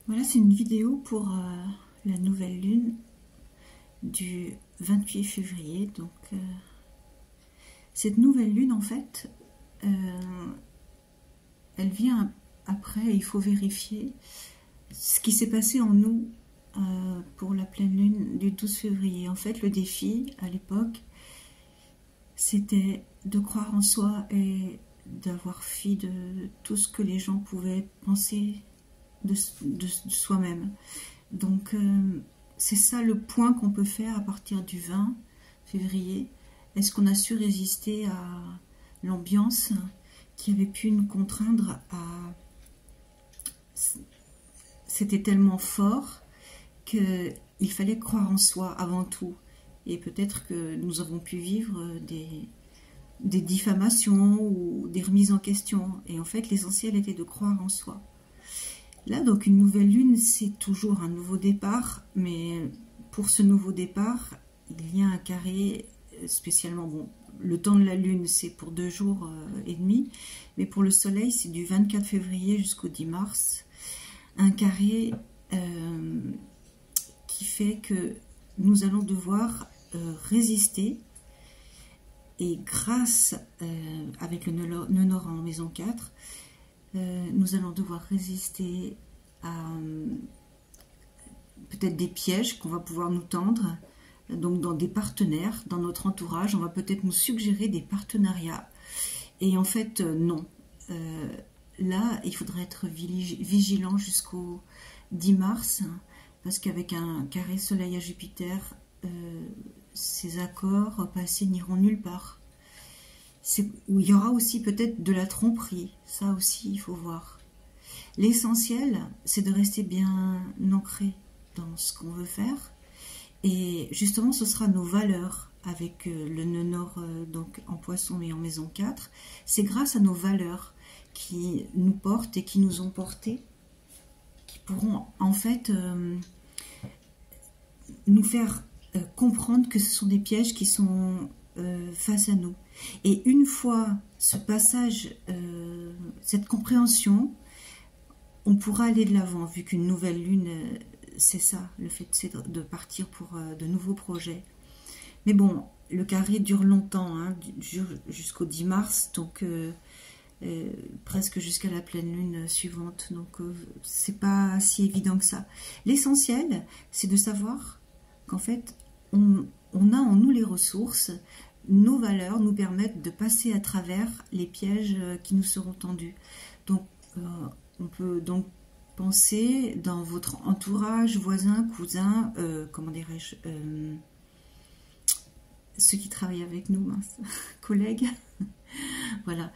Voilà, c'est une vidéo pour la nouvelle lune du 28 février. Donc, cette nouvelle lune, en fait, elle vient après. Il faut vérifier ce qui s'est passé en nous pour la pleine lune du 12 février. En fait, le défi à l'époque, c'était de croire en soi et d'avoir fi de tout ce que les gens pouvaient penser de soi-même. Donc c'est ça le point qu'on peut faire à partir du 20 février. Est-ce qu'on a su résister à l'ambiance qui avait pu nous contraindre à... C'était tellement fort qu'il fallait croire en soi avant tout. Et peut-être que nous avons pu vivre des diffamations ou des remises en question. Et en fait, l'essentiel était de croire en soi. Là, donc, une nouvelle lune, c'est toujours un nouveau départ, mais pour ce nouveau départ, il y a un carré spécialement, bon, le temps de la lune, c'est pour 2 jours et demi, mais pour le soleil, c'est du 24 février jusqu'au 10 mars, un carré qui fait que nous allons devoir résister, et grâce, avec le nœud nord en maison 4, nous allons devoir résister à peut-être des pièges qu'on va pouvoir nous tendre. Donc dans des partenaires, dans notre entourage, on va peut-être nous suggérer des partenariats. Et en fait, non. Là, il faudrait être vigilant jusqu'au 10 mars, parce qu'avec un carré soleil à Jupiter, ces accords passés n'iront nulle part. Où il y aura aussi peut-être de la tromperie, ça aussi il faut voir. L'essentiel, c'est de rester bien ancré dans ce qu'on veut faire, et justement ce sera nos valeurs avec le nœud nord donc en poisson et en maison 4, c'est grâce à nos valeurs qui nous portent et qui nous ont portés, qui pourront en fait nous faire comprendre que ce sont des pièges qui sont face à nous. Et une fois ce passage, cette compréhension, on pourra aller de l'avant, vu qu'une nouvelle lune, c'est ça, le fait c'est de partir pour de nouveaux projets. Mais bon, le carré dure longtemps, hein, jusqu'au 10 mars, donc presque jusqu'à la pleine lune suivante, donc c'est pas si évident que ça. L'essentiel, c'est de savoir qu'en fait, on a en nous les ressources. Nos valeurs nous permettent de passer à travers les pièges qui nous seront tendus. Donc, on peut donc penser dans votre entourage, voisins, cousins, comment dirais-je, ceux qui travaillent avec nous, mince, collègues, voilà.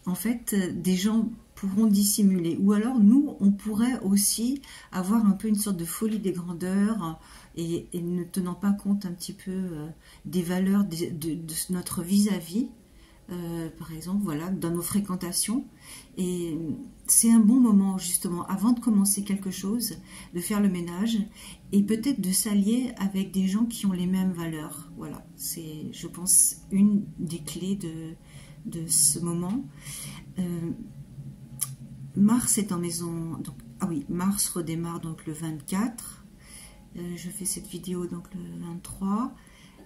En fait, des gens pourront dissimuler. Ou alors, nous, on pourrait aussi avoir un peu une sorte de folie des grandeurs et ne tenant pas compte un petit peu des valeurs de notre vis-à-vis, par exemple, voilà, dans nos fréquentations. Et c'est un bon moment, justement, avant de commencer quelque chose, de faire le ménage et peut-être de s'allier avec des gens qui ont les mêmes valeurs. Voilà, c'est, je pense, une des clés de ce moment. Mars est en maison, donc, ah oui, Mars redémarre donc le 24. Je fais cette vidéo donc le 23.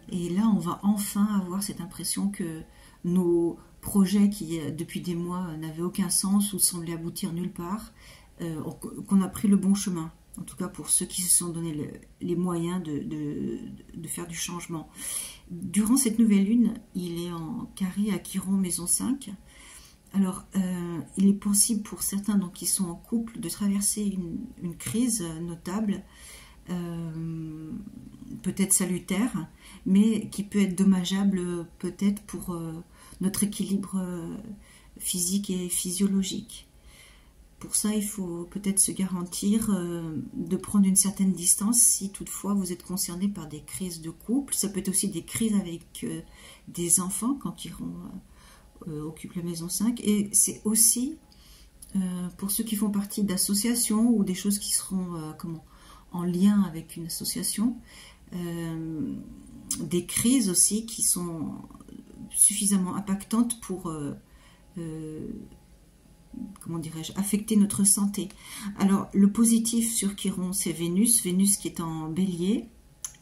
Et là, on va enfin avoir cette impression que nos projets qui, depuis des mois, n'avaient aucun sens ou semblaient aboutir nulle part, qu'on a pris le bon chemin. En tout cas, pour ceux qui se sont donné les moyens de faire du changement. Durant cette nouvelle lune, il est en carré à Chiron, maison 5. Alors, il est possible pour certains donc, qui sont en couple de traverser une crise notable, peut-être salutaire, mais qui peut être dommageable peut-être pour notre équilibre physique et physiologique. Pour ça, il faut peut-être se garantir de prendre une certaine distance si toutefois vous êtes concerné par des crises de couple. Ça peut être aussi des crises avec des enfants quand ils occupent la maison 5. Et c'est aussi pour ceux qui font partie d'associations ou des choses qui seront en lien avec une association, des crises aussi qui sont suffisamment impactantes pour comment dirais-je, affecter notre santé. Alors, le positif sur Chiron, c'est Vénus, Vénus qui est en Bélier,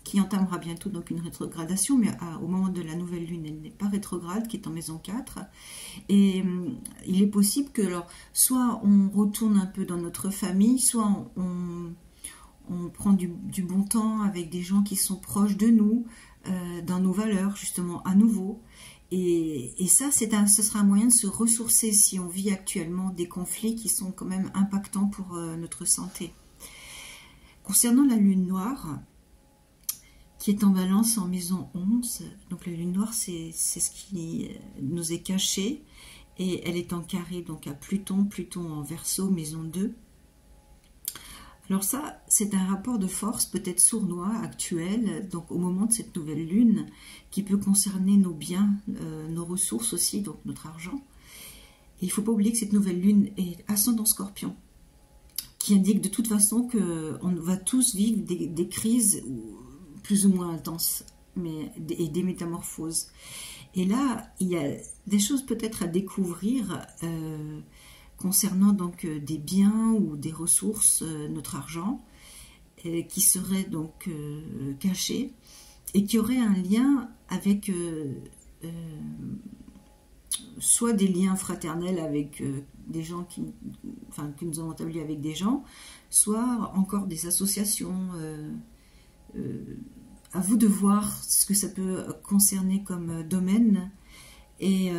qui entamera bientôt donc une rétrogradation, mais au moment de la nouvelle lune, elle n'est pas rétrograde, qui est en maison 4. Et il est possible que, alors, soit on retourne un peu dans notre famille, soit on prend du bon temps avec des gens qui sont proches de nous, dans nos valeurs, justement, à nouveau. Et ça, ce sera un moyen de se ressourcer si on vit actuellement des conflits qui sont quand même impactants pour notre santé. Concernant la lune noire, qui est en Balance en maison 11, donc la lune noire, c'est ce qui nous est caché, et elle est en carré donc à Pluton, Pluton en Verseau, maison 2. Alors ça, c'est un rapport de force peut-être sournois, actuel, donc au moment de cette nouvelle lune, qui peut concerner nos biens, nos ressources aussi, donc notre argent. Et il ne faut pas oublier que cette nouvelle lune est ascendant Scorpion, qui indique de toute façon qu'on va tous vivre des crises plus ou moins intenses, et des métamorphoses. Et là, il y a des choses peut-être à découvrir, concernant donc des biens ou des ressources, notre argent, qui seraient donc cachés et qui auraient un lien avec soit des liens fraternels avec des gens que nous avons établis avec des gens, soit encore des associations. À vous de voir ce que ça peut concerner comme domaine. Et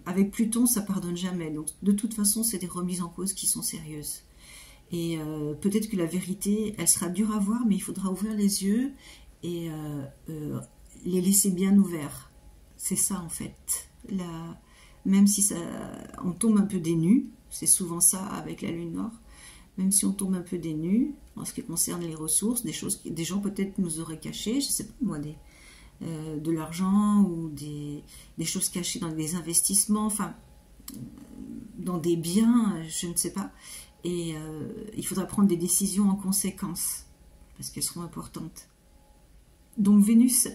avec Pluton, ça pardonne jamais. Donc, de toute façon, c'est des remises en cause qui sont sérieuses. Et peut-être que la vérité, elle sera dure à voir, mais il faudra ouvrir les yeux et les laisser bien ouverts. C'est ça, en fait. Même si on tombe un peu des nues, c'est souvent ça avec la lune noire, même si on tombe un peu des nues, en ce qui concerne les ressources, des choses que des gens peut-être nous auraient cachées, je ne sais pas moi, de l'argent ou des choses cachées dans des investissements, enfin, dans des biens, je ne sais pas. Et il faudra prendre des décisions en conséquence, parce qu'elles seront importantes. Donc Vénus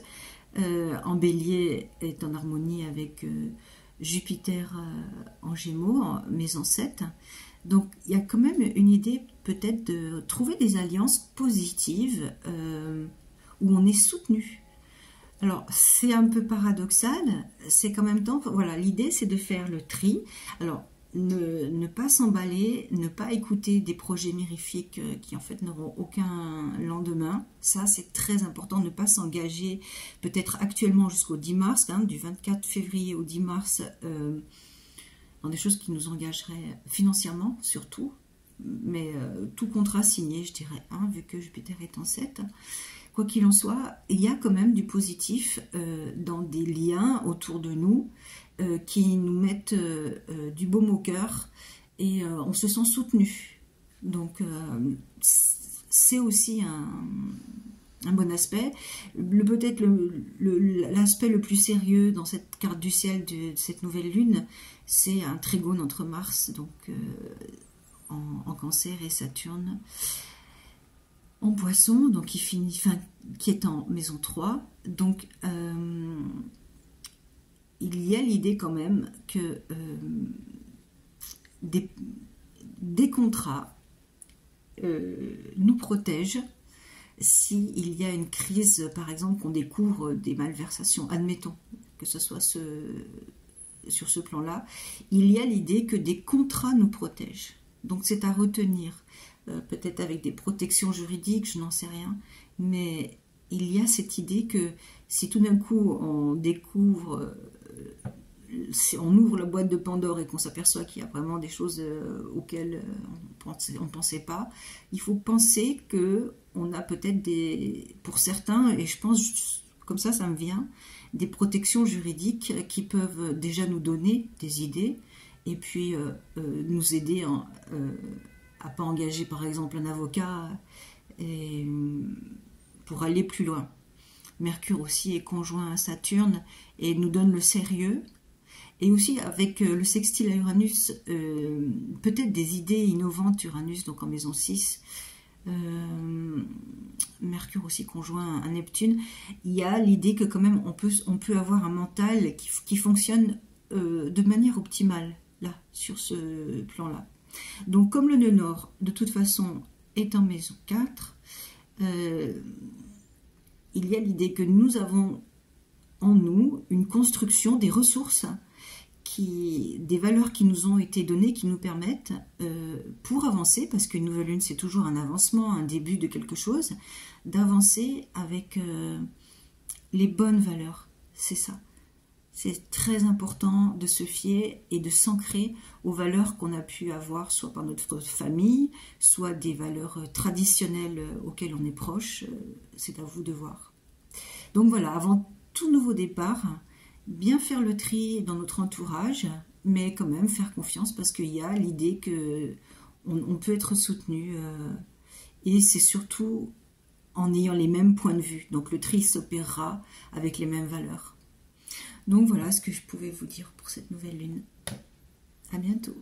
en Bélier est en harmonie avec Jupiter en Gémeaux, en maison 7. Donc il y a quand même une idée peut-être de trouver des alliances positives où on est soutenu. Alors, c'est un peu paradoxal, c'est qu'en même temps, voilà, l'idée c'est de faire le tri. Alors, ne pas s'emballer, ne pas écouter des projets mirifiques qui en fait n'auront aucun lendemain. Ça, c'est très important, ne pas s'engager peut-être actuellement jusqu'au 10 mars, hein, du 24 février au 10 mars, dans des choses qui nous engageraient financièrement surtout, mais tout contrat signé, je dirais, hein, vu que Jupiter est en 7. Quoi qu'il en soit, il y a quand même du positif dans des liens autour de nous qui nous mettent du baume au cœur et on se sent soutenu. Donc c'est aussi un bon aspect. Peut-être l'aspect le plus sérieux dans cette carte du ciel de cette nouvelle lune, c'est un trigone entre Mars, donc en Cancer, et Saturne en Poisson, donc qui est en maison 3. Donc il y a l'idée quand même que des contrats nous protègent s'il y a une crise, par exemple, qu'on découvre des malversations, admettons que ce soit sur ce plan-là, il y a l'idée que des contrats nous protègent. Donc c'est à retenir. Peut-être avec des protections juridiques, je n'en sais rien, mais il y a cette idée que si tout d'un coup on découvre, si on ouvre la boîte de Pandore et qu'on s'aperçoit qu'il y a vraiment des choses auxquelles on ne pensait pas, il faut penser qu'on a peut-être pour certains, et je pense comme ça me vient, des protections juridiques qui peuvent déjà nous donner des idées et puis nous aider à ne pas engager par exemple un avocat pour aller plus loin. Mercure aussi est conjoint à Saturne et nous donne le sérieux. Et aussi avec le sextile à Uranus, peut-être des idées innovantes, Uranus donc en maison 6, Mercure aussi conjoint à Neptune. Il y a l'idée que quand même on peut avoir un mental qui fonctionne de manière optimale. là, sur ce plan-là. Donc, comme le nœud nord, de toute façon, est en maison 4, il y a l'idée que nous avons en nous une construction des ressources, des valeurs qui nous ont été données, qui nous permettent, pour avancer, parce qu'une nouvelle lune, c'est toujours un avancement, un début de quelque chose, d'avancer avec les bonnes valeurs. C'est ça. C'est très important de se fier et de s'ancrer aux valeurs qu'on a pu avoir, soit par notre famille, soit des valeurs traditionnelles auxquelles on est proche. C'est à vous de voir. Donc voilà, avant tout nouveau départ, bien faire le tri dans notre entourage, mais quand même faire confiance parce qu'il y a l'idée qu'on peut être soutenu. Et c'est surtout en ayant les mêmes points de vue. Donc le tri s'opérera avec les mêmes valeurs. Donc voilà ce que je pouvais vous dire pour cette nouvelle lune. À bientôt.